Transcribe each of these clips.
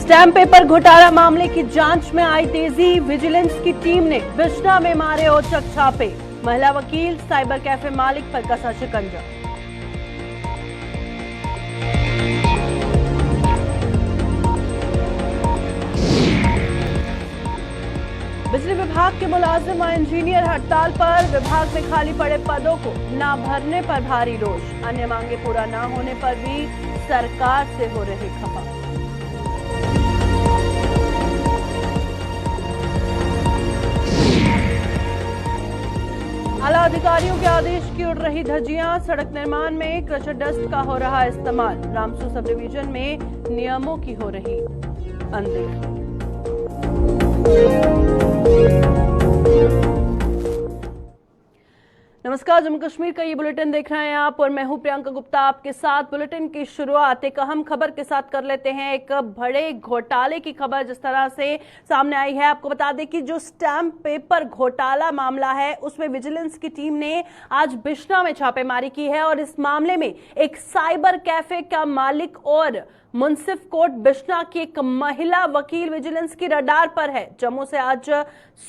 Stamp paper घोटाला मामले की जांच में आई तेजी, विजिलेंस की टीम ने बिश्ना में मारे औचक छापे। महिला वकील, साइबर कैफे मालिक पर कसा शिकंजा। बिजली विभाग के मुलाजिम और इंजीनियर हड़ताल पर। विभाग में खाली पड़े पदों को न भरने पर भारी रोष। अन्य मांगे पूरा न होने पर भी सरकार से हो रही खफा। आला अधिकारियों के आदेश की उड़ रही धज्जियां। सड़क निर्माण में क्रशर डस्ट का हो रहा इस्तेमाल। रामसू सब डिवीजन में नियमों की हो रही अनदेखी। नमस्कार, जम्मू कश्मीर का ये बुलेटिन देख रहे हैं आप और मैं हूं प्रियंका गुप्ता आपके साथ। बुलेटिन की शुरुआत एक अहम खबर के साथ कर लेते हैं। एक बड़े घोटाले की खबर जिस तरह से सामने आई है, आपको बता दें कि जो स्टैम्प पेपर घोटाला मामला है उसमें विजिलेंस की टीम ने आज बिश्ना में छापेमारी की है और इस मामले में एक साइबर कैफे का मालिक और मुंसिफ कोर्ट बिश्ना की एक महिला वकील विजिलेंस की रडार पर है। जम्मू से आज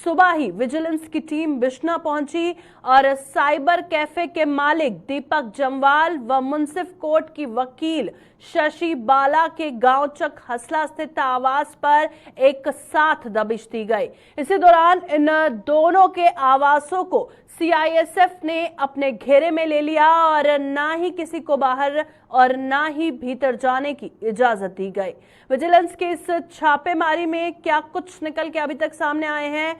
सुबह ही विजिलेंस की टीम बिश्ना पहुंची और साइबर कैफे के मालिक दीपक जमवाल व मुंसिफ कोर्ट की वकील शशि बाला के गांव चक हसला स्थित आवास पर एक साथ दबिश दी गई। इसी दौरान इन दोनों के आवासों को सीआईएसएफ ने अपने घेरे में ले लिया और ना ही किसी को बाहर और ना ही भीतर जाने की इजाजत दी गई। विजिलेंस के इस छापेमारी में क्या कुछ निकल के अभी तक सामने आए हैं,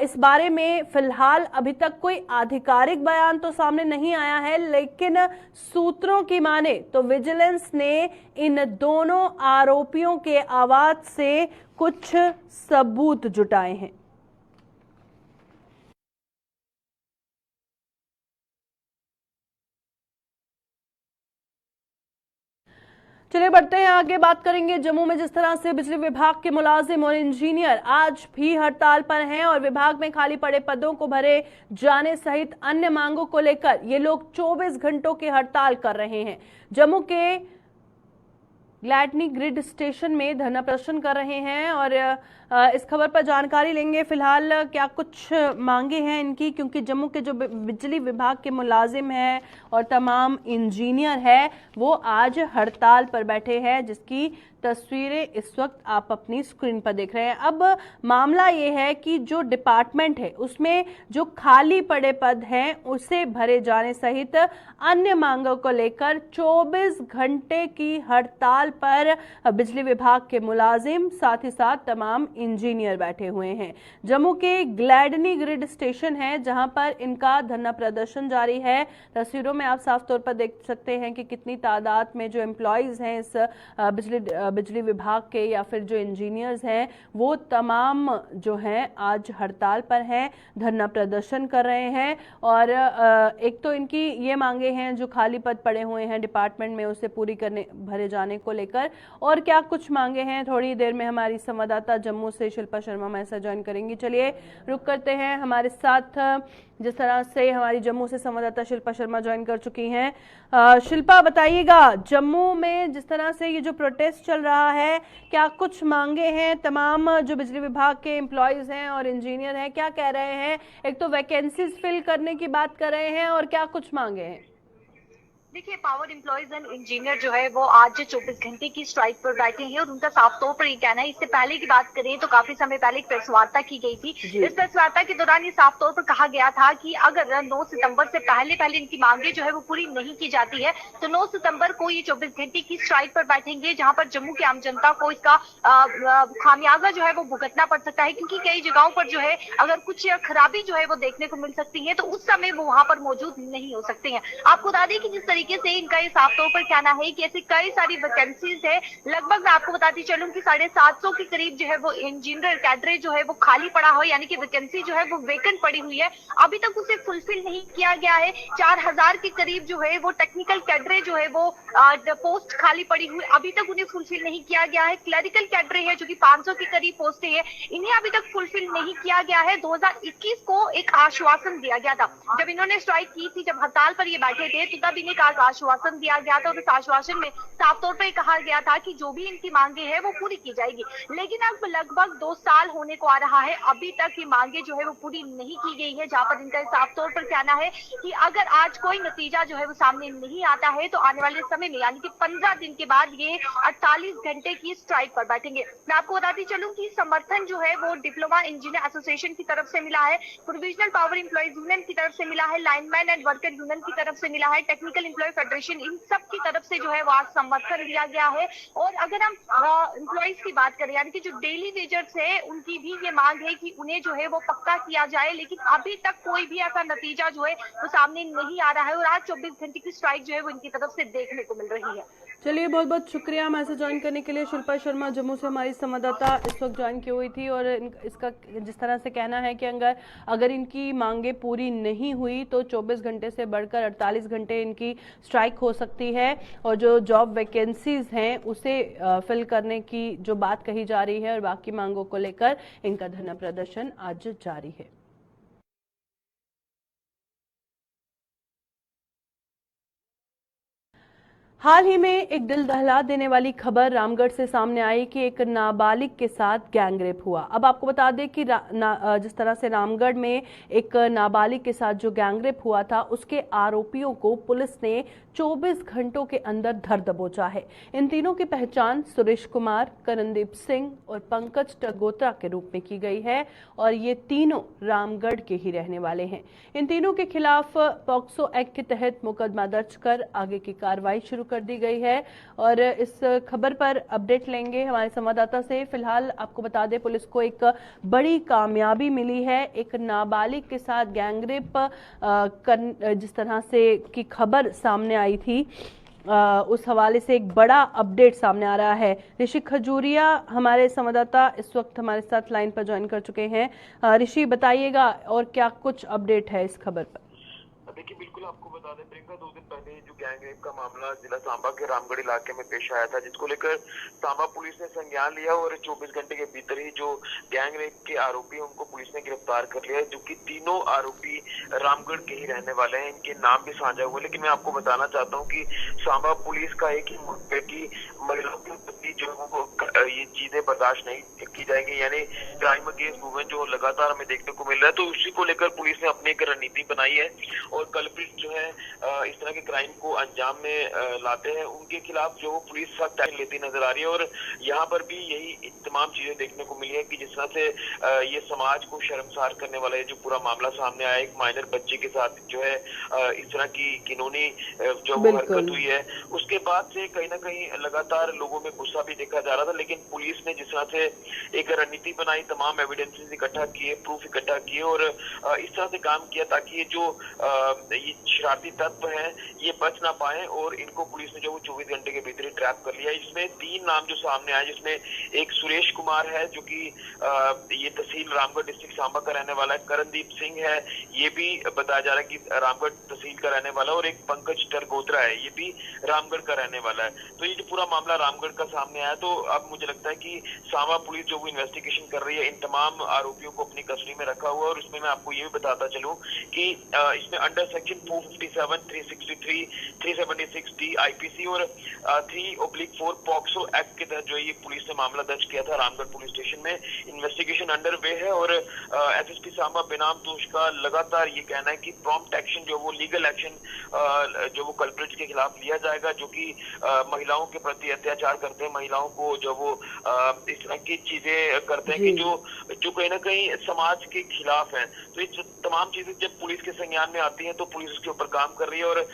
इस बारे में फिलहाल अभी तक कोई आधिकारिक बयान तो सामने नहीं आया है, लेकिन सूत्रों की माने तो विजिलेंस ने इन दोनों आरोपियों के आवाज से कुछ सबूत जुटाए हैं। चलिए बढ़ते हैं आगे, बात करेंगे जम्मू में जिस तरह से बिजली विभाग के मुलाजिम और इंजीनियर आज भी हड़ताल पर हैं और विभाग में खाली पड़े पदों को भरे जाने सहित अन्य मांगों को लेकर ये लोग 24 घंटों की हड़ताल कर रहे हैं। जम्मू के ग्लैडनी ग्रिड स्टेशन में धरना प्रदर्शन कर रहे हैं और इस खबर पर जानकारी लेंगे फिलहाल क्या कुछ मांगे हैं इनकी, क्योंकि जम्मू के जो बिजली विभाग के मुलाजिम हैं और तमाम इंजीनियर हैं वो आज हड़ताल पर बैठे हैं, जिसकी तस्वीरें इस वक्त आप अपनी स्क्रीन पर देख रहे हैं। अब मामला ये है कि जो डिपार्टमेंट है उसमें जो खाली पड़े पद हैं उसे भरे जाने सहित अन्य मांगों को लेकर 24 घंटे की हड़ताल पर बिजली विभाग के मुलाजिम साथ ही साथ तमाम इंजीनियर बैठे हुए हैं। जम्मू के ग्लैडनी ग्रिड स्टेशन है जहां पर इनका धरना प्रदर्शन जारी है। तस्वीरों में आप साफ तौर पर देख सकते हैं कि कितनी तादाद में जो एम्प्लॉयज हैं इस बिजली विभाग के या फिर जो इंजीनियर्स हैं वो तमाम जो हैं आज हड़ताल पर हैं, धरना प्रदर्शन कर रहे हैं। और एक तो इनकी ये मांगे हैं जो खाली पद पड़े हुए हैं डिपार्टमेंट में उसे पूरी करने भरे जाने को लेकर, और क्या कुछ मांगे हैं थोड़ी देर में हमारी संवाददाता जम्मू से शिल्पा शर्मा हमारे साथ ज्वाइन करेंगी। चलिए रुक करते हैं, हमारे साथ जिस तरह से हमारी जम्मू से संवाददाता शिल्पा शर्मा ज्वाइन कर चुकी हैं। शिल्पा बताइएगा, जम्मू में जिस तरह से ये जो प्रोटेस्ट चल रहा है क्या कुछ मांगे हैं, तमाम जो बिजली विभाग के एम्प्लॉयज हैं और इंजीनियर हैं क्या कह रहे हैं? एक तो वैकेंसीज फिल करने की बात कर रहे हैं और क्या कुछ मांगे हैं? देखिए, पावर एम्प्लॉयज एंड इंजीनियर जो है वो आज 24 घंटे की स्ट्राइक पर बैठे हैं और उनका साफ तौर पर ये कहना है। इससे पहले की बात करें तो काफी समय पहले एक प्रेस वार्ता की गई थी। इस प्रेस वार्ता के दौरान ये साफ तौर पर कहा गया था कि अगर 9 सितंबर से पहले इनकी मांगे जो है वो पूरी नहीं की जाती है तो 9 सितंबर को ये 24 घंटे की स्ट्राइक पर बैठेंगे, जहां पर जम्मू की आम जनता को इसका खामियाजा जो है वो भुगतना पड़ सकता है, क्योंकि कई जगहों पर जो है अगर कुछ खराबी जो है वो देखने को मिल सकती है तो उस समय वो वहां पर मौजूद नहीं हो सकते हैं। आपको बता दें कि जिस तरीके से इनका ये साफ तौर पर कहना है कि ऐसी कई सारी वैकेंसीज है, लगभग मैं आपको बताती चलूं कि 750 के करीब जो है वो इंजीनियर कैडरे जो है वो खाली पड़ा हो, यानी कि वैकेंसी जो है वो वेकेंट पड़ी हुई है, अभी तक उसे फुलफिल नहीं किया गया है। 4000 के करीब जो है वो टेक्निकल कैडरे जो है वो पोस्ट खाली पड़ी हुई, अभी तक उन्हें फुलफिल नहीं किया गया है। क्लरिकल कैडरे है जो कि 500 के करीब पोस्टें हैं, इन्हें अभी तक फुलफिल नहीं किया गया है। 2021 को एक आश्वासन दिया गया था जब इन्होंने स्ट्राइक की थी, जब हड़ताल पर ये बैठे थे तो तब इन्हें पास आश्वासन दिया गया था और उस आश्वासन में साफ तौर पर कहा गया था कि जो भी इनकी मांगे हैं वो पूरी की जाएगी। लेकिन अब लगभग 2 साल होने को आ रहा है, अभी तक ये मांगे जो है वो पूरी नहीं की गई है, जहां पर इनका साफ तौर पर कहना है कि अगर आज कोई नतीजा जो है वो सामने नहीं आता है तो आने वाले समय में यानी कि 15 दिन के बाद ये 48 घंटे की स्ट्राइक पर बैठेंगे। मैं आपको बताती चलूं कि समर्थन जो है वो डिप्लोमा इंजीनियर एसोसिएशन की तरफ से मिला है, प्रोविजनल पावर एम्प्लॉइज यूनियन की तरफ से मिला है, लाइनमैन एंड वर्कर यूनियन की तरफ से मिला है, टेक्निकल एम्प्लॉय फेडरेशन, इन सब की तरफ से जो है वो आज समर्थन दिया गया है। और अगर हम एम्प्लॉइज की बात करें यानी कि जो डेली वेजर्स है उनकी भी ये मांग है कि उन्हें जो है वो पक्का किया जाए, लेकिन अभी तक कोई भी ऐसा नतीजा जो है वो सामने नहीं आ रहा है और आज 24 घंटे की स्ट्राइक जो है वो इनकी तरफ से देखने को मिल रही है। चलिए, बहुत बहुत शुक्रिया हमारे ज्वाइन करने के लिए। शिल्पा शर्मा जम्मू से हमारी संवाददाता इस वक्त ज्वाइन की हुई थी और इसका जिस तरह से कहना है कि अगर इनकी मांगे पूरी नहीं हुई तो 24 घंटे से बढ़कर 48 घंटे इनकी स्ट्राइक हो सकती है और जो जॉब वैकेंसीज हैं उसे फिल करने की जो बात कही जा रही है और बाकी मांगों को लेकर इनका धरना प्रदर्शन आज जारी है। हाल ही में एक दिल दहला देने वाली खबर रामगढ़ से सामने आई कि एक नाबालिग के साथ गैंगरेप हुआ। अब आपको बता दें कि जिस तरह से रामगढ़ में एक नाबालिग के साथ जो गैंगरेप हुआ था उसके आरोपियों को पुलिस ने 24 घंटों के अंदर धर दबोचा है। इन तीनों की पहचान सुरेश कुमार, करणदीप सिंह और पंकज टगोत्रा के रूप में की गई है और ये तीनों रामगढ़ के ही रहने वाले हैं। इन तीनों के खिलाफ पॉक्सो एक्ट के तहत मुकदमा दर्ज कर आगे की कार्रवाई शुरू कर दी गई है और इस खबर पर अपडेट लेंगे हमारे संवाददाता से। फिलहाल आपको बता दें, पुलिस को एक बड़ी कामयाबी मिली है। एक नाबालिग के साथ गैंगरेप जिस तरह से की खबर सामने आई थी उस हवाले से एक बड़ा अपडेट सामने आ रहा है। ऋषि खजूरिया हमारे संवाददाता इस वक्त हमारे साथ लाइन पर ज्वाइन कर चुके हैं। ऋषि, बताइएगा और क्या कुछ अपडेट है इस खबर पर? देखिए, बिल्कुल आपको बता दें प्रियंका, 2 दिन पहले जो गैंगरेप का मामला जिला सांबा के रामगढ़ इलाके में पेश आया था, जिसको लेकर सांबा पुलिस ने संज्ञान लिया और 24 घंटे के भीतर ही जो गैंगरेप के आरोपी हैं उनको पुलिस ने गिरफ्तार कर लिया है, जो कि तीनों आरोपी रामगढ़ के ही रहने वाले हैं। इनके नाम भी साझा हुए, लेकिन मैं आपको बताना चाहता हूँ कि सांबा पुलिस का एक ही मुद्दा है कि महिलाओं के प्रति जो ये चीजें बर्दाश्त नहीं की जाएंगी, यानी क्राइम अगेंस्ट वुमेन जो लगातार हमें देखने को मिल रहा है, तो उसी को लेकर पुलिस ने अपनी एक रणनीति बनाई है और कल्प्रिट जो है इस तरह के क्राइम को अंजाम में लाते हैं उनके खिलाफ जो पुलिस सख्त एक्शन लेती नजर आ रही है। और यहाँ पर भी यही तमाम चीजें देखने को मिली है कि जिस तरह से ये समाज को शर्मसार करने वाला है जो पूरा मामला सामने आया, एक माइनर बच्चे के साथ जो है इस तरह की घिनौनी जो वो हरकत हुई है, उसके बाद से कहीं ना कहीं लगातार लोगों में गुस्सा भी देखा जा रहा था। लेकिन पुलिस ने जिस तरह से एक रणनीति बनाई, तमाम एविडेंसेस इकट्ठा किए, प्रूफ इकट्ठा किए और इस तरह से काम किया ताकि ये जो ये शरारती तत्व हैं ये बच ना पाए और इनको पुलिस ने जो 24 घंटे के भीतर ही ट्रैप कर लिया। इसमें 3 नाम जो सामने आए, जिसमें एक सुरेश कुमार है जो कि ये तहसील रामगढ़ डिस्ट्रिक्ट सांबा का रहने वाला है, करणदीप सिंह है ये भी बताया जा रहा है कि रामगढ़ तहसील का रहने वाला, और एक पंकज टगोत्रा है ये भी रामगढ़ का रहने वाला है। तो ये जो पूरा मामला रामगढ़ का सामने आया, तो अब मुझे लगता है कि सांबा पुलिस जो इन्वेस्टिगेशन कर रही है इन तमाम आरोपियों को अपनी कस्टडी में रखा हुआ है। और इसमें मैं आपको ये भी बताता चलूं कि इसमें अंडर सेक्शन 457, 363, 376 डी आईपीसी और 3/4 पॉक्सो एक्ट के तहत जो है ये पुलिस ने मामला दर्ज किया था रामगढ़ पुलिस स्टेशन में। इन्वेस्टिगेशन अंडर वे है और एसएसपी सांबा बेनाम तोश का लगातार ये कहना है कि प्रॉम्प्ट एक्शन जो वो लीगल एक्शन जो वो कल्प्रिट्स के खिलाफ लिया जाएगा जो कि महिलाओं के प्रति अत्याचार करते हैं, महिलाओं को जो वो इस तरह की चीजें करते हैं कि जो कहीं ना कहीं समाज के खिलाफ है। तो ये तमाम चीजें जब पुलिस के संज्ञान में आती हैं तो पुलिस उसके ऊपर काम कर रही है। और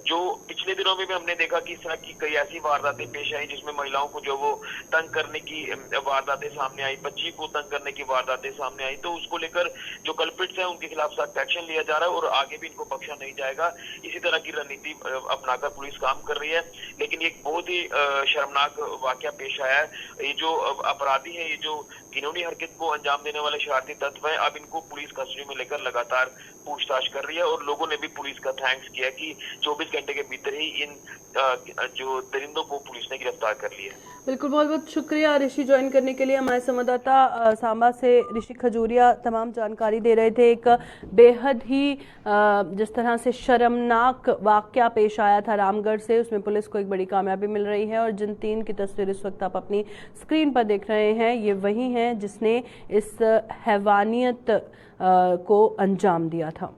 जो पिछले दिनों में भी हमने देखा कि इस तरह की कई ऐसी वारदातें पेश आई जिसमें महिलाओं को जो वो तंग करने की वारदातें सामने आई, बच्ची को तंग करने की वारदातें सामने आई, तो उसको लेकर जो कल्प्रिट्स हैं उनके खिलाफ सख्त एक्शन लिया जा रहा है और आगे भी इनको बख्शा नहीं जाएगा। इसी तरह की रणनीति अपनाकर पुलिस काम कर रही है। लेकिन ये एक बहुत ही शर्मनाक वाकया पेश आया है। ये जो अपराधी है, ये जो घिनौनी हरकत को अंजाम देने वाले शरारती तत्व हैं। अब इनको पुलिस कस्टडी में लेकर लगातार पूछताछ कर रही है और लोगों ने भी पुलिस का थैंक्स किया कि 24 घंटे के भीतर ही इन जो दरिंदों को पुलिस ने गिरफ्तार कर लिया। बिल्कुल, बहुत बहुत शुक्रिया ऋषि ज्वाइन करने के लिए। हमारे संवाददाता सांबा से ऋषि खजूरिया तमाम जानकारी दे रहे थे। एक बेहद ही जिस तरह से शर्मनाक वाकया पेश आया था रामगढ़ से, उसमें पुलिस को एक बड़ी कामयाबी मिल रही है और जिन 3 की तस्वीर इस वक्त आप अपनी स्क्रीन पर देख रहे हैं, ये वही हैं जिसने इस हैवानियत को अंजाम दिया था।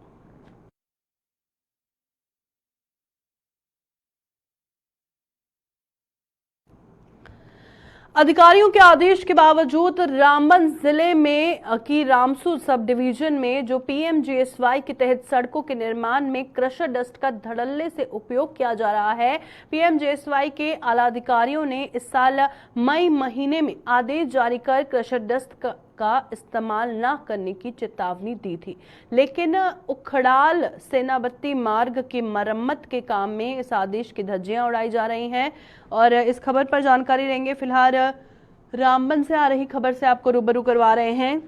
अधिकारियों के आदेश के बावजूद रामबन जिले में की रामसू सब डिवीजन में जो पीएमजीएसवाई के तहत सड़कों के निर्माण में क्रशर डस्ट का धड़ल्ले से उपयोग किया जा रहा है। पीएमजीएसवाई के आला अधिकारियों ने इस साल मई महीने में आदेश जारी कर क्रशर डस्ट का इस्तेमाल न करने की चेतावनी दी थी, लेकिन उखड़ाल सेनापति मार्ग की मरम्मत के काम में इस आदेश की धज्जियां उड़ाई जा रही हैं। और इस खबर पर जानकारी लेंगे। फिलहाल रामबन से आ रही खबर से आपको रूबरू करवा रहे हैं,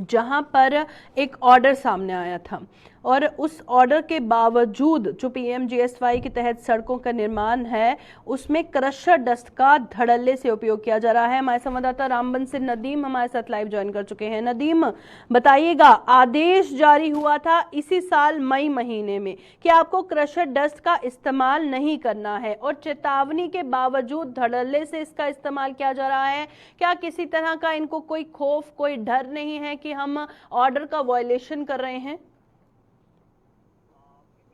जहां पर एक ऑर्डर सामने आया था और उस ऑर्डर के बावजूद जो पीएमजीएसवाई के तहत सड़कों का निर्माण है उसमें क्रशर डस्ट का धड़ल्ले से उपयोग किया जा रहा है। हमारे संवाददाता रामबन से नदीम हमारे साथ लाइव ज्वाइन कर चुके हैं। नदीम, बताइएगा, आदेश जारी हुआ था इसी साल मई महीने में कि आपको क्रशर डस्ट का इस्तेमाल नहीं करना है और चेतावनी के बावजूद धड़ल्ले से इसका इस्तेमाल किया जा रहा है। क्या किसी तरह का इनको कोई खौफ, कोई डर नहीं है कि हम ऑर्डर का वायलेशन कर रहे हैं?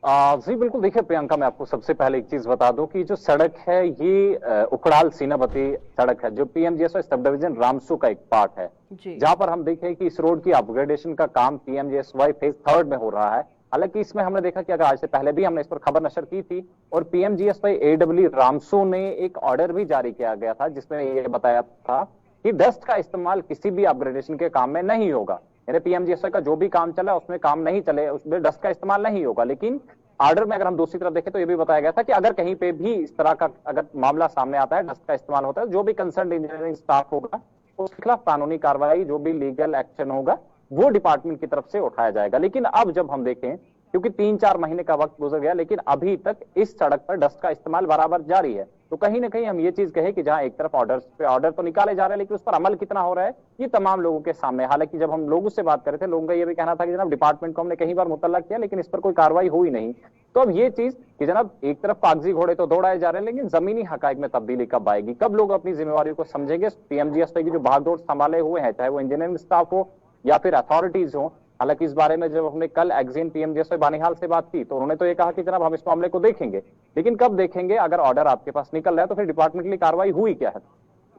जी बिल्कुल, देखिए प्रियंका, मैं आपको सबसे पहले एक चीज बता दूं कि जो सड़क है ये उखड़ाल सीनापति सड़क है, जो पीएमजीएसवाई सब डिवीजन रामसू का एक पार्ट है, जहां पर हम देखें कि इस रोड की अपग्रेडेशन का काम पीएमजीएसवाई फेज 3 में हो रहा है। हालांकि इसमें हमने देखा कि अगर आज से पहले भी हमने इस पर खबर नशर की थी और पीएमजीएसवाई एडब्ल्यू रामसू ने एक ऑर्डर भी जारी किया गया था जिसमें यह बताया था कि डस्ट का इस्तेमाल किसी भी अपग्रेडेशन के काम में नहीं होगा। यानी पीएमजीएसवाई का जो भी काम चला उसमें काम नहीं चले, उसमें डस्ट का इस्तेमाल नहीं होगा। लेकिन ऑर्डर में अगर हम दूसरी तरफ देखें तो यह भी बताया गया था कि अगर कहीं पे भी इस तरह का अगर मामला सामने आता है, डस्ट का इस्तेमाल होता है, जो भी कंसर्न इंजीनियरिंग स्टाफ होगा उसके खिलाफ कानूनी कार्रवाई, जो भी लीगल एक्शन होगा वो डिपार्टमेंट की तरफ से उठाया जाएगा। लेकिन अब जब हम देखें, क्योंकि 3-4 महीने का वक्त गुजर गया लेकिन अभी तक इस सड़क पर डस्ट का इस्तेमाल बराबर जारी है, तो कहीं ना कहीं हम ये चीज कहें कि जहां एक तरफ ऑर्डर तो निकाले जा रहे हैं लेकिन उस पर अमल कितना हो रहा है ये तमाम लोगों के सामने। हालांकि जब हम लोगों से बात कर रहे थे, लोगों का ये भी कहना था कि जनाब डिपार्टमेंट को हमने कई बार मुतल्ला किया लेकिन इस पर कोई कार्रवाई हुई नहीं। तो अब ये चीज कि जनाब एक तरफ कागजी घोड़े तो दौड़ाए जा रहे हैं लेकिन जमीनी हकायक में तब्दीली कब आएगी, कब लोग अपनी जिम्मेवारी को समझेंगे? पीएमजीएसवाई की जो भागदौड़ संभाले हुए हैं, चाहे वो इंजीनियरिंग स्टाफ हो या फिर अथॉरिटीज हो। हालांकि इस बारे में जब हमने कल एक्जिन पीएमजीएसवाई बानिहाल से बात की तो उन्होंने तो ये कहा कि जनाब हम इस मामले को देखेंगे, लेकिन कब देखेंगे? अगर ऑर्डर आपके पास निकल रहा है तो फिर डिपार्टमेंटली कार्रवाई हुई क्या है?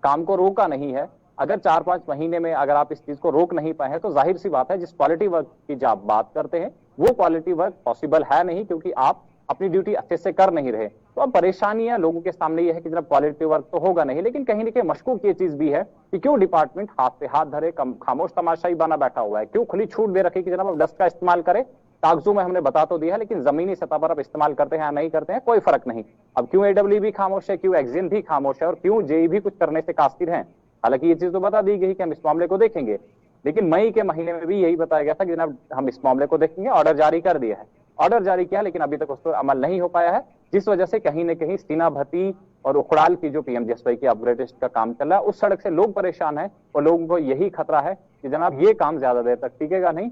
काम को रोका नहीं है। अगर 4-5 महीने में अगर आप इस चीज को रोक नहीं पाए हैं तो जाहिर सी बात है जिस क्वालिटी वर्क की जो आप बात करते हैं वो क्वालिटी वर्क पॉसिबल है नहीं, क्योंकि आप अपनी ड्यूटी अच्छे से कर नहीं रहे। तो अब परेशानियां लोगों के सामने ये है कि जनाब क्वालिटी वर्क तो होगा नहीं, लेकिन कहीं ना कहीं मशकूक ये चीज भी है कि क्यों डिपार्टमेंट हाथ पे हाथ धरे खामोश तमाशाई बना बैठा हुआ है, क्यों खुली छूट दे रखी कि जनाब अब डस्ट का इस्तेमाल करें। कागजों में हमने बता तो दिया है लेकिन जमीनी सतह पर अब इस्तेमाल करते हैं या नहीं करते हैं कोई फर्क नहीं। अब क्यों एडब्ल्यू भी खामोश है, क्यों एक्जिन भी खामोश है और क्यों जेई भी कुछ करने से कासिर हैं? हालांकि ये चीज तो बता दी गई कि हम इस मामले को देखेंगे, लेकिन मई के महीने में भी यही बताया गया था कि जनाब हम इस मामले को देखेंगे। ऑर्डर जारी कर दिया है, ऑर्डर जारी किया लेकिन अभी तक उस पर अमल नहीं हो पाया है, जिस वजह से कहीं न कहीं सीनाभती और उखड़ाल की जो पीएमजीएसवाई की अपग्रेडेशन का काम चल रहा है उस सड़क से लोग परेशान है और लोगों को यही खतरा है कि जनाब ये काम ज्यादा देर तक टिकेगा नहीं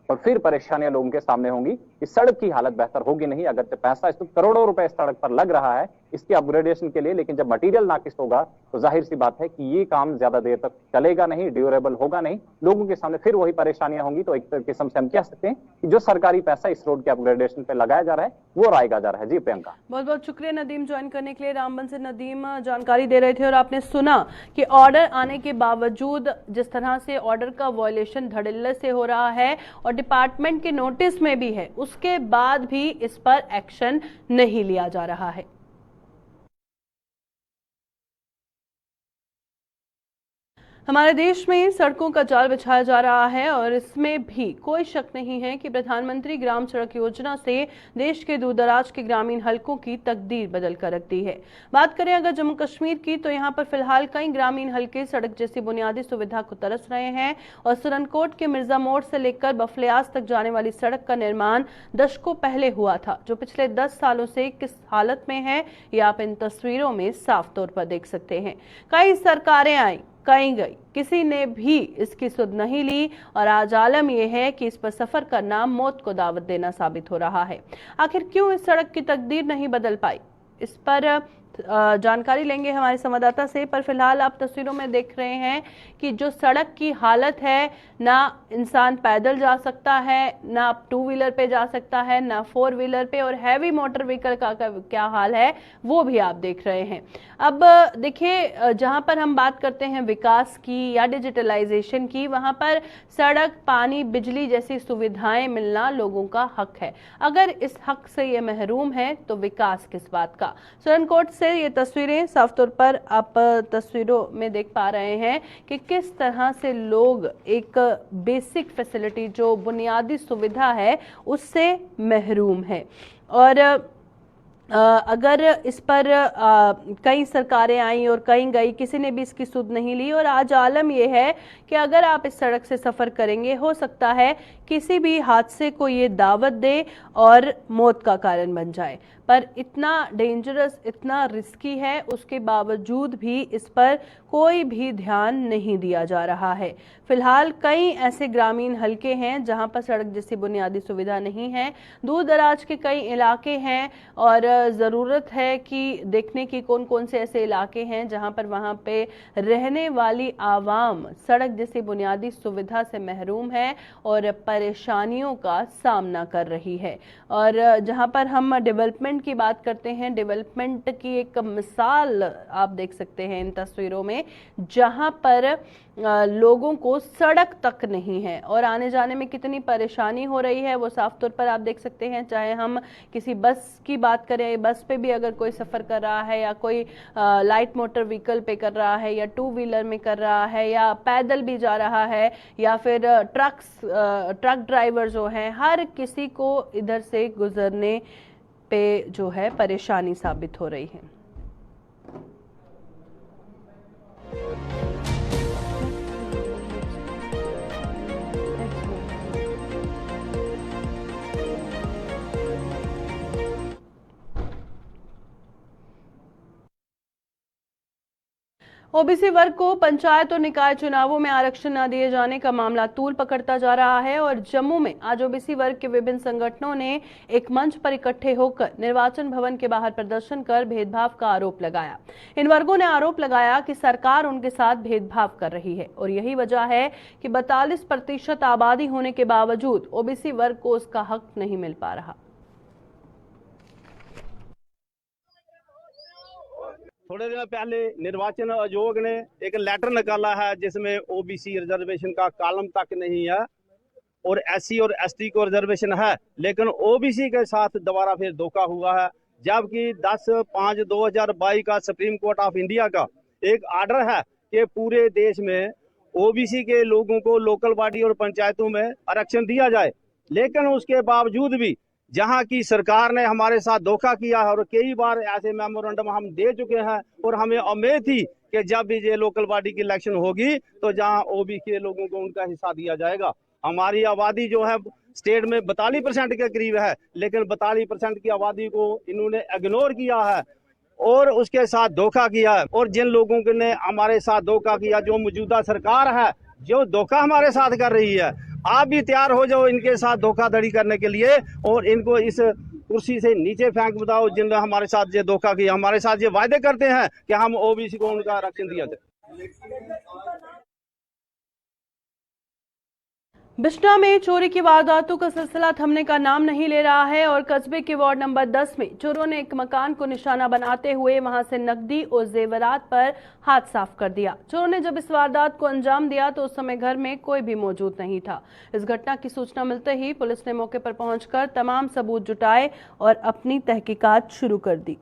और फिर परेशानियां लोगों के सामने होंगी। इस सड़क की हालत बेहतर होगी नहीं। अगर पैसा इस करोड़ों रुपए इस सड़क पर लग रहा है इसकी अपग्रेडेशन के लिए, लेकिन जब मटेरियल नाकिस होगा तो जाहिर सी बात है कि ये काम ज्यादा देर तक चलेगा नहीं, ड्यूरेबल होगा नहीं, लोगों के सामने फिर वही परेशानियां होंगी। तो एक किस्म से हम कह सकते हैं कि जो सरकारी पैसा इस रोड के अपग्रेडेशन पे लगाया जा रहा है वो रायगा जा रहा है। जी प्रियंका, बहुत बहुत शुक्रिया नदीम ज्वाइन करने के लिए। रामबन से नदीम जानकारी दे रहे थे और आपने सुना कि ऑर्डर आने के बावजूद जिस तरह से ऑर्डर का वायलेशन धड़ल्ले से हो रहा है और डिपार्टमेंट के नोटिस में भी है, उसके बाद भी इस पर एक्शन नहीं लिया जा रहा है। हमारे देश में सड़कों का जाल बिछाया जा रहा है और इसमें भी कोई शक नहीं है कि प्रधानमंत्री ग्राम सड़क योजना से देश के दूर दराज के ग्रामीण हलकों की तकदीर बदल कर रख दी है। बात करें अगर जम्मू कश्मीर की, तो यहां पर फिलहाल कई ग्रामीण हलके सड़क जैसी बुनियादी सुविधा को तरस रहे हैं और सुरनकोट के मिर्जा मोड़ से लेकर बफलियाज तक जाने वाली सड़क का निर्माण दशकों पहले हुआ था, जो पिछले 10 सालों से किस हालत में है ये आप इन तस्वीरों में साफ तौर पर देख सकते हैं। कई सरकारें आई, कहीं गई, किसी ने भी इसकी सुध नहीं ली और आज आलम यह है कि इस पर सफर करना मौत को दावत देना साबित हो रहा है। आखिर क्यों इस सड़क की तकदीर नहीं बदल पाई, इस पर जानकारी लेंगे हमारे संवाददाता से। पर फिलहाल आप तस्वीरों में देख रहे हैं कि जो सड़क की हालत है, ना इंसान पैदल जा सकता है, ना 2 व्हीलर पे जा सकता है, ना 4 व्हीलर पे, और हैवी मोटर व्हीकल का क्या हाल है वो भी आप देख रहे हैं। अब देखिए, जहां पर हम बात करते हैं विकास की या डिजिटलाइजेशन की, वहां पर सड़क, पानी, बिजली जैसी सुविधाएं मिलना लोगों का हक है। अगर इस हक से ये महरूम है तो विकास किस बात का। सुरनकोट से ये तस्वीरें साफ तौर पर आप तस्वीरों में देख पा रहे हैं कि किस तरह से लोग एक बेसिक फैसिलिटी, जो बुनियादी सुविधा है, उससे महरूम है। और अगर इस पर कई सरकारें आई और कहीं गई, किसी ने भी इसकी सुध नहीं ली। और आज आलम यह है कि अगर आप इस सड़क से सफर करेंगे, हो सकता है किसी भी हादसे को ये दावत दे और मौत का कारण बन जाए। पर इतना डेंजरस, इतना रिस्की है, उसके बावजूद भी इस पर कोई भी ध्यान नहीं दिया जा रहा है। फिलहाल कई ऐसे ग्रामीण हलके हैं जहां पर सड़क जैसी बुनियादी सुविधा नहीं है। दूर दराज के कई इलाके हैं और ज़रूरत है कि देखने की कौन कौन से ऐसे इलाके हैं जहां पर वहां पे रहने वाली आवाम सड़क जैसी बुनियादी सुविधा से महरूम है और परेशानियों का सामना कर रही है। और जहां पर हम डेवलपमेंट की बात करते हैं, डेवलपमेंट की एक मिसाल आप देख सकते हैं इन तस्वीरों में, जहां पर लोगों को सड़क तक नहीं है और आने जाने में कितनी परेशानी हो रही है वो साफ तौर पर आप देख सकते हैं। चाहे हम किसी बस की बात करें, बस पे भी अगर कोई सफ़र कर रहा है या कोई लाइट मोटर व्हीकल पे कर रहा है या 2 व्हीलर में कर रहा है या पैदल भी जा रहा है या फिर ट्रक ड्राइवर जो हैं, हर किसी को इधर से गुजरने पे जो है परेशानी साबित हो रही है। ओबीसी वर्ग को पंचायत और निकाय चुनावों में आरक्षण न दिए जाने का मामला तूल पकड़ता जा रहा है और जम्मू में आज ओबीसी वर्ग के विभिन्न संगठनों ने एक मंच पर इकट्ठे होकर निर्वाचन भवन के बाहर प्रदर्शन कर भेदभाव का आरोप लगाया। इन वर्गों ने आरोप लगाया कि सरकार उनके साथ भेदभाव कर रही है और यही वजह है कि 42% आबादी होने के बावजूद ओबीसी वर्ग को उसका हक नहीं मिल पा रहा। थोड़े दिन पहले निर्वाचन आयोग ने एक लेटर निकाला है जिसमें ओबीसी रिजर्वेशन का कॉलम तक नहीं है और एससी और एसटी को रिजर्वेशन है, लेकिन ओबीसी के साथ दोबारा फिर धोखा हुआ है। जबकि 10/5/2022 का सुप्रीम कोर्ट ऑफ इंडिया का एक आर्डर है कि पूरे देश में ओबीसी के लोगों को लोकल बॉडी और पंचायतों में आरक्षण दिया जाए, लेकिन उसके बावजूद भी जहां की सरकार ने हमारे साथ धोखा किया है और कई बार ऐसे मेमोरेंडम हम दे चुके हैं और हमें उम्मीद थी कि जब भी ये लोकल बॉडी की इलेक्शन होगी तो जहां ओबीसी के लोगों को उनका हिस्सा दिया जाएगा। हमारी आबादी जो है स्टेट में 42% के करीब है, लेकिन 42% की आबादी को इन्होंने इग्नोर किया है और उसके साथ धोखा किया है। और जिन लोगों ने हमारे साथ धोखा किया, जो मौजूदा सरकार है जो धोखा हमारे साथ कर रही है, आप भी तैयार हो जाओ इनके साथ धोखाधड़ी करने के लिए और इनको इस कुर्सी से नीचे फेंक बताओ जिन्होंने हमारे साथ ये धोखा किया। हमारे साथ ये वायदे करते हैं कि हम ओबीसी को उनका आरक्षण दिया जाए। बिश्ना में चोरी की वारदातों का सिलसिला थमने का नाम नहीं ले रहा है और कस्बे के वार्ड नंबर 10 में चोरों ने एक मकान को निशाना बनाते हुए वहां से नकदी और जेवरात पर हाथ साफ कर दिया। चोरों ने जब इस वारदात को अंजाम दिया तो उस समय घर में कोई भी मौजूद नहीं था। इस घटना की सूचना मिलते ही पुलिस ने मौके पर पहुंचकर तमाम सबूत जुटाए और अपनी तहकीकात शुरू कर दी।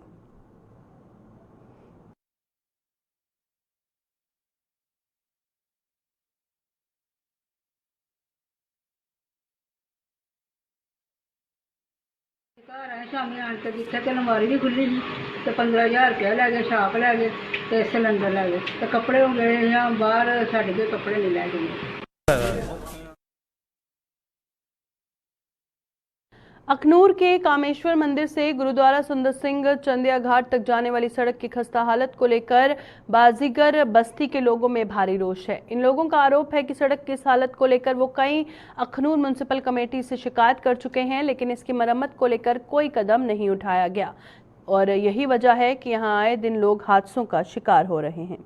ਤੇ ਜਿੱਥੇ ਕਿ ਅਲਮਾਰੀ ਵੀ ਖੁੱਲੀ ਸੀ ਤੇ 15000 ਰੁਪਇਆ ਲੈ ਗਏ, ਛਾਪ ਲੈ ਗਏ ਤੇ ਸਿਲੰਡਰ ਲੈ ਗਏ ਤੇ ਕੱਪੜੇ ਹੋ ਗਏ ਜਾਂ ਬਾਹਰ ਛੱਡ ਕੇ ਕੱਪੜੇ ਨਹੀਂ ਲੈ ਗਏ। अखनूर के कामेश्वर मंदिर से गुरुद्वारा सुंदर सिंह चंदिया घाट तक जाने वाली सड़क की खस्ता हालत को लेकर बाजीगर बस्ती के लोगों में भारी रोष है। इन लोगों का आरोप है कि सड़क की इस हालत को लेकर वो कई अखनूर म्युनिसिपल कमेटी से शिकायत कर चुके हैं, लेकिन इसकी मरम्मत को लेकर कोई कदम नहीं उठाया गया और यही वजह है कि यहाँ आए दिन लोग हादसों का शिकार हो रहे हैं।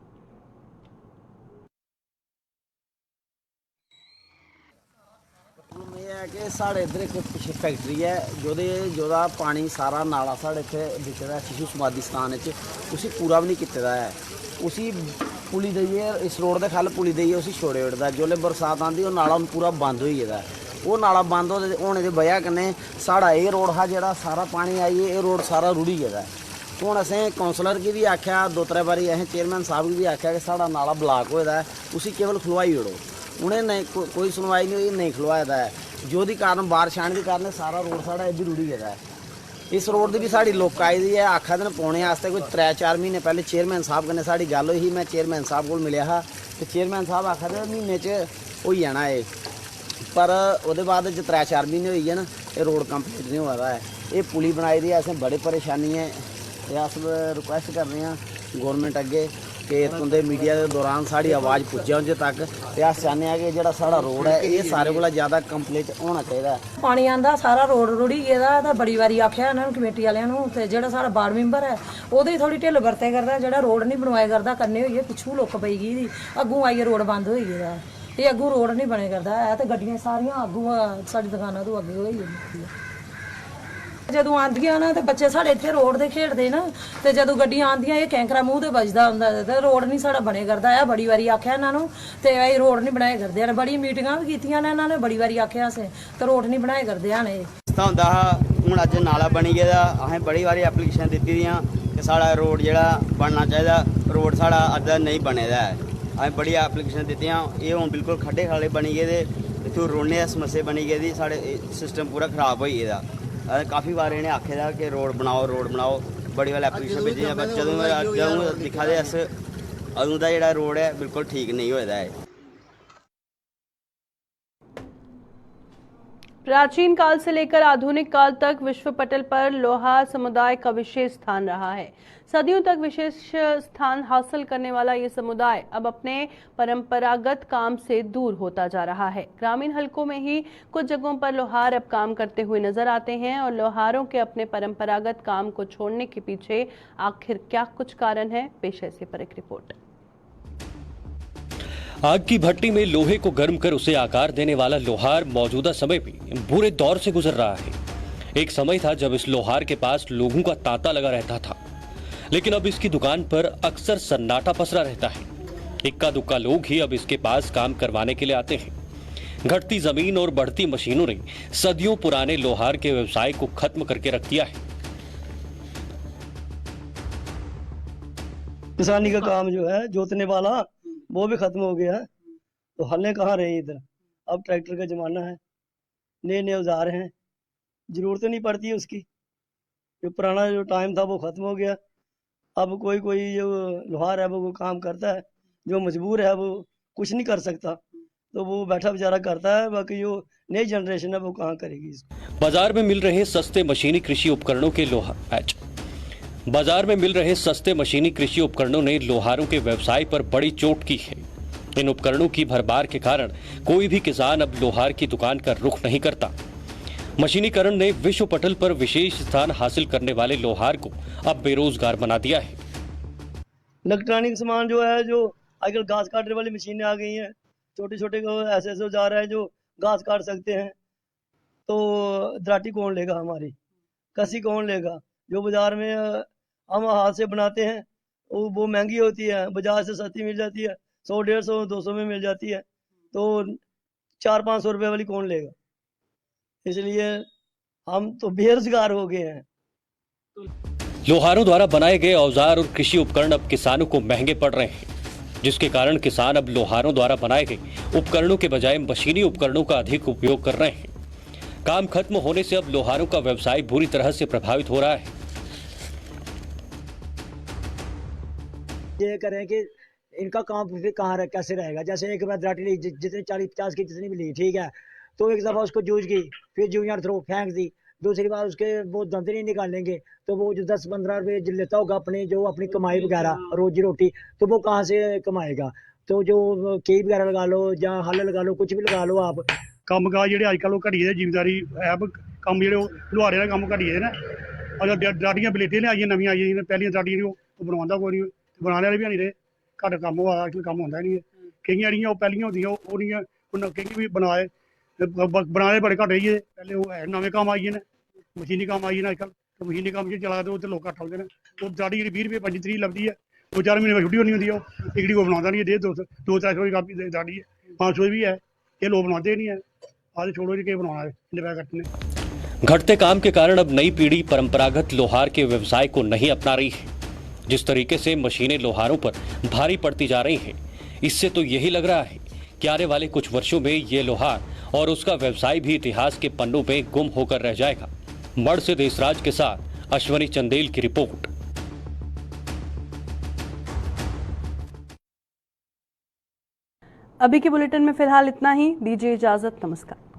कि साढ़े इधर एक पिछे फैक्ट्री है जोदा पानी सारा नाला साढ़े इतने दिखता शिशु समाधि स्थान उसी पूरा भी नहीं किया है। उसी पुली देइए इस रोड के खल पुली देइए उसी छोड़े उड़ता जो बरसात आती नाला पूरा बंद हो गया। वो नाला बंद होने की वजह कन्नै साढ़ा ये रोड हा जो सारा पानी आइए ये रोड सारा रुड़ी गया। हूँ असें कौंसलर की भी आख्या 2-3 बारी असें चेयरमैन साहब की भी आख्या कि साढ़ा नाला ब्लाक होया है उसी केवल खुलवाई ओड़ो। उन्हें नहीं कोई सुनवाई नहीं हुई, नहीं खुलवाया है जो दी कारण बारिश आने के कारण सारा रोड साढ़ा इधर रुड़ी गया है। इस रोड की भी साड़ी लोक आई दी है आखा दिन पौने आस्ते कोई 3-4 महीने पहले चेयरमैन साहब कन्नै साड़ी गल हुई। मैं चेयरमैन साहब को मिलिया हा तो चेयरमैन साहब आखा दे महीने च हो जाना है, पर उसके बाद 3-4 महीने हुई है ना ये रोड कंप्लीट नहीं हो रहा है। ये पुली बनाई दी है असें बड़ी परेशानी है। अस रिक्वेस्ट कर रहे हैं गौरमेंट अगे कि तुंदे मीडिया के दौरान साड़ी आवाज़ पुज्जे उंदे तक ते अस चाहते हैं कि जो साड़ा रोड है ये सारे को ज़्यादा कंप्लीट होना चाहिए। पानी आंदा सारा रोड रुड़ी गेदा ते बड़ी बारी आख्या इन्हां नूं कमेटी वालियां नूं ते जेड़ा साड़ा वार्ड मैंबर है ओहदी थोड़ी ढिल वरते करदा जेड़ा रोड नहीं बनवाए करदा करने होइए पिछू लुक पई गई दी अग्गों आइए रोड बंद होई गेदा ये अग्गों रोड नहीं बने करदा है ते गड्डियां सारियां अग्गों साडी दुकानां तो अग्गे होई जंदी ਜਦੋਂ ਆਂਦੀਆਂ ਨਾ ਤੇ ਬੱਚੇ ਸਾਡੇ ਇੱਥੇ ਰੋਡ ਤੇ ਖੇਡਦੇ ਨਾ ਤੇ ਜਦੋਂ ਗੱਡੀਆਂ ਆਂਦੀਆਂ ਇਹ ਕੈਂਕਰਾ ਮੂੰਹ ਤੇ ਵੱਜਦਾ ਹੁੰਦਾ ਤੇ ਰੋਡ ਨਹੀਂ ਸਾਡਾ ਬਣੇ ਕਰਦਾ ਆ। ਬੜੀ ਵਾਰੀ ਆਖਿਆ ਇਹਨਾਂ ਨੂੰ ਤੇ ਇਹ ਰੋਡ ਨਹੀਂ ਬਣਾਏ ਕਰਦੇ ਨੇ, ਬੜੀ ਮੀਟਿੰਗਾਂ ਵੀ ਕੀਤੀਆਂ ਨੇ ਇਹਨਾਂ ਨੇ ਬੜੀ ਵਾਰੀ ਆਖਿਆ ਸੇ ਤੇ ਰੋਡ ਨਹੀਂ ਬਣਾਏ ਕਰਦੇ ਆ ਨੇ। ਤਾਂ ਹੁੰਦਾ ਹੁਣ ਅੱਜ ਨਾਲਾ ਬਣੀ ਗਿਆ ਅਸੀਂ ਬੜੀ ਵਾਰੀ ਐਪਲੀਕੇਸ਼ਨ ਦਿੱਤੀ ਦੀਆਂ ਕਿ ਸਾਡਾ ਰੋਡ ਜਿਹੜਾ ਬਣਨਾ ਚਾਹੀਦਾ ਰੋਡ ਸਾਡਾ ਅੱਧਾ ਨਹੀਂ ਬਣੇਦਾ ਹੈ। ਅਸੀਂ ਬੜੀ ਐਪਲੀਕੇਸ਼ਨ ਦਿੱਤੀਆਂ ਇਹ ਹੁਣ ਬਿਲਕੁਲ ਖੱਡੇ ਖਾਲੇ ਬਣੀ ਗਏ ਦੇ इतों रोने की समस्या बनी गई साढ़े सिस्टम पूरा खराब हो गया। काफ़ी बार इन्हें आखे दा कि रोड बनाओ बड़ी वाली एप्लीकेशन भेजी जो दिखा दे अस अदों दा जेहड़ा रोड है बिल्कुल ठीक नहीं होया है। प्राचीन काल से लेकर आधुनिक काल तक विश्व पटल पर लोहार समुदाय का विशेष स्थान रहा है। सदियों तक विशेष स्थान हासिल करने वाला ये समुदाय अब अपने परंपरागत काम से दूर होता जा रहा है। ग्रामीण हलकों में ही कुछ जगहों पर लोहार अब काम करते हुए नजर आते हैं और लोहारों के अपने परंपरागत काम को छोड़ने के पीछे आखिर क्या कुछ कारण है, पेश है इसी पर एक रिपोर्ट। आग की भट्टी में लोहे को गर्म कर उसे आकार देने वाला लोहार मौजूदा समय में बुरे दौर से गुजर रहा है। एक समय था जब इस लोहार के पास लोगों का तांता लगा रहता था, लेकिन अब इसकी दुकान पर अक्सर सन्नाटा पसरा रहता है। इक्का दुक्का लोग ही अब इसके पास काम करवाने के लिए आते हैं। घटती जमीन और बढ़ती मशीनों ने सदियों पुराने लोहार के व्यवसाय को खत्म करके रख दिया है। किसानी का काम जो है जोतने वाला वो भी खत्म हो गया, तो हलें कहाँ रहे इधर। अब ट्रैक्टर का जमाना है, नए नए औजार हैं, जरूरत नहीं पड़ती है उसकी। जो पुराना जो टाइम था वो खत्म हो गया। अब कोई जो लोहार है वो काम करता है, जो मजबूर है वो कुछ नहीं कर सकता, तो वो बैठा बेचारा करता है। बाकी जो नई जनरेशन है वो कहाँ करेगी इसको। बाजार में मिल रहे सस्ते मशीनी कृषि उपकरणों के बाजार में मिल रहे सस्ते मशीनी कृषि उपकरणों ने लोहारों के व्यवसाय पर बड़ी चोट की है। इन उपकरणों की भरमार के कारण कोई भी किसान अब लोहार की दुकान का रुख नहीं करता। मशीनीकरण ने विश्व पटल पर विशेष स्थान हासिल करने वाले लोहार को अब बेरोजगार बना दिया है। इलेक्ट्रॉनिक सामान जो है, जो आजकल घास काटने वाली मशीनें आ गई हैं, छोटे छोटे ऐसे औजार हैं जो घास काट सकते हैं, तो दराटी कौन लेगा, हमारी कसी कौन लेगा। जो बाजार में हम हाथ से बनाते हैं वो महंगी होती है, बाजार से सस्ती मिल जाती है, 100, 150, 200 में मिल जाती है, तो 400-500 रुपए वाली कौन लेगा। इसलिए हम तो बेरोजगार हो गए हैं। लोहारों द्वारा बनाए गए औजार और कृषि उपकरण अब किसानों को महंगे पड़ रहे हैं, जिसके कारण किसान अब लोहारों द्वारा बनाए गए उपकरणों के बजाय मशीनी उपकरणों का अधिक उपयोग कर रहे हैं। काम खत्म होने से अब लोहारों का व्यवसाय बुरी तरह से प्रभावित हो रहा है। ये करें कि इनका काम फिर कहाँ कैसे रहेगा। जैसे एक बार दराटी ली जितनी 40-50 की जितनी भी ली, ठीक है, तो एक दफ़ा उसको जूझ गई, फिर जूनियर थ्रो फेंक दी, दूसरी बार उसके वो दंद नहीं निकालेंगे तो वो जो 10-15 रुपये जो लेता होगा अपनी जो अपनी कमाई वगैरह रोजी रोटी, तो वो कहाँ से कमाएगा। तो जो की वगैरह लगा लो या हल लगा लो, कुछ भी लगा लो आप। ਕੰਮ ਕਾਜ ਜਿਹੜੇ ਅੱਜ ਕੱਲ੍ਹ ਉਹ ਘਟੀ ਦੇ ਜ਼ਿਮੀਦਾਰੀ ਹੈ ਕੰਮ ਜਿਹੜੇ ਉਹ ਲੁਹਾਰੇ ਦਾ ਕੰਮ ਘਟੀ ਨੇ। ਅਗਰ ਦਰਾਟੀਆਂ ਬਲੇਟੇ ਨੇ ਆਈਆਂ ਨਵੀਆਂ ਆਈਆਂ ਨੇ, ਪਹਿਲੀਆਂ ਦਰਾਟੀਆਂ ਉਹ ਬਣਾਉਂਦਾ ਕੋਈ ਨਹੀਂ, ਬਣਾਉਣ ਵਾਲੇ ਵੀ ਨਹੀਂ ਰਹੇ, ਘੱਟ ਕੰਮ ਉਹ ਅੱਜ ਕੱਲ੍ਹ ਕੰਮ ਹੁੰਦਾ ਨਹੀਂ ਹੈ। ਕਈਆਂ ਜਿਹੜੀਆਂ ਉਹ ਪਹਿਲੀਆਂ ਹੁੰਦੀਆਂ ਉਹ ਨਹੀਂ ਉਹਨਾਂ ਕਈ ਵੀ ਬਣਾਏ ਬੜੇ ਘੱਟ ਰਹੀ ਹੈ। ਪਹਿਲੇ ਉਹ ਨਵੇਂ ਕੰਮ ਆਈਏ ਨੇ, ਮਸ਼ੀਨੀ ਕੰਮ ਆਈਏ ਨੇ ਅੱਜ ਕੱਲ੍ਹ, ਤੇ ਮਸ਼ੀਨੀ ਕੰਮ 'ਚ ਚਲਾ ਦੋ ਤੇ ਲੋਕ ਘੱਟ ਆਉਂਦੇ ਨੇ। ਉਹ ਦਰਾਟੀ ਜਿਹੜੀ 20 ਰੁਪਏ 25-30 ਲੱਗਦੀ ਹੈ, 2-4 ਮਹੀਨੇ ਛੁੱਟੀ ਹੋਣੀ ਹੁੰਦੀ ਹੈ, ਉਹ ਇੱਕ ਉਹ ਬਣਾਉਂਦਾ ਨਹੀਂ ਹੈ, 200-400 ਦੀ ਕਾਪੀ ਦਰਾਟੀ ਹੈ, 500 ਵੀ है, ये लोग बनाते नहीं है। आज छोड़ो जी, बनाना है। घटते काम के कारण अब नई पीढ़ी परंपरागत लोहार के व्यवसाय को नहीं अपना रही है। जिस तरीके से मशीनें लोहारों पर भारी पड़ती जा रही हैं, इससे तो यही लग रहा है कि आने वाले कुछ वर्षों में ये लोहार और उसका व्यवसाय भी इतिहास के पन्नों में गुम होकर रह जाएगा। मड़ से देसराज के साथ अश्वनी चंदेल की रिपोर्ट। अभी के बुलेटिन में फिलहाल इतना ही। दीजिए इजाजत। नमस्कार।